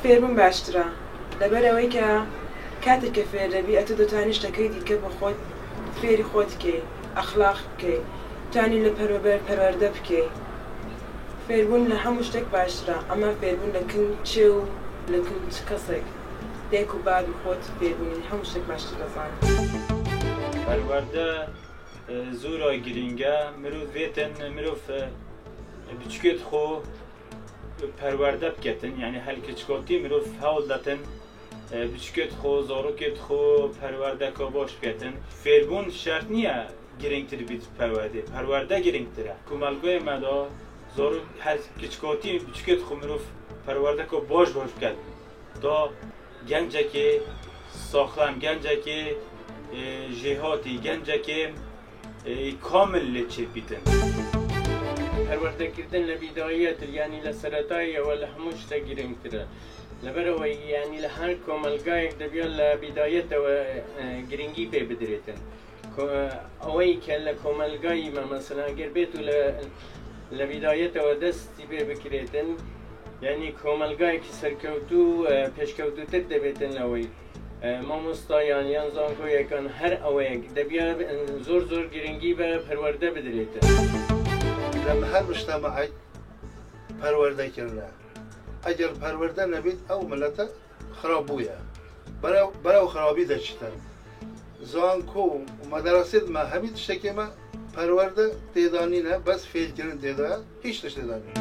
فێربوون باشترە لەبەرەوەی کە کاتێک کە فێر دەبی ئەتە دەتوانیت شتەکەی دیکە بە خۆت فێری خۆت بکەی ئەخلاق بکەی توانی لە پەروەردە بکەی فێربوون لە هەموو شتێک باشترە ئەمە فێربوون لە چێ و لە چ کەسێک دێک و باد و خۆت فێربوونی هەموو شتێک باشتر دەزانێت پەروەردە زۆر گرینگە مرۆڤ بچکێت خۆ پەروەردە بکەتن یعنی هەلکچکۆتی مرۆڤ هەوڵ دەتن بچکێت خۆ زۆڕووکێت خۆ پەروەردەکە بۆش بکەتن فێربوون شەرت نییە گرنگتر بیت پەروەردە گرنگترە کۆمەلگۆیەمەدا زۆر هەر کچکۆتی بچکێت خۆ مرۆڤ پەروەردەکە بۆش بکات تا گەنجێکی ساخلام گەنجێکی جێهاتی گەنجێکی کامل لێ چێ بیتن پەروەردەکردن لە بیدایەتر یعنی لە سەرەتاییەوە لە هەموو شتە گرنگترە لەبەرەوەی یعنی لە هەر کۆمەلگایەک دەبێت لە بیدایەتەوە گرنگی پێ بدرێتن ئەوەی کە لە کۆمەلگایی مەمەسەلا گەر بێت و لە بیدایەتەوە دەستی پێ بکرێتن یعنی کۆمەلگایەکی سەرکەوتوو پێشکەوتوتر دەبێتن لەوەی مامۆستایان یان زانکۆیەکان هەر ئەوەیەک دەبێت زۆر گرنگی بە پەروەردە بدرێتن لە هەر مجتەمەعی پەروەردەکردە ئەگەر پەروەردە نەبێت ئەو ملەتە خراپ بوویە بەرەو خراپی دەچێتن زانکۆ و مەدەرەسێتمە هەمیت شتێکێمە پەروەردە تێدانینە بەس فێرکردن تێدایە هیچ تێدانین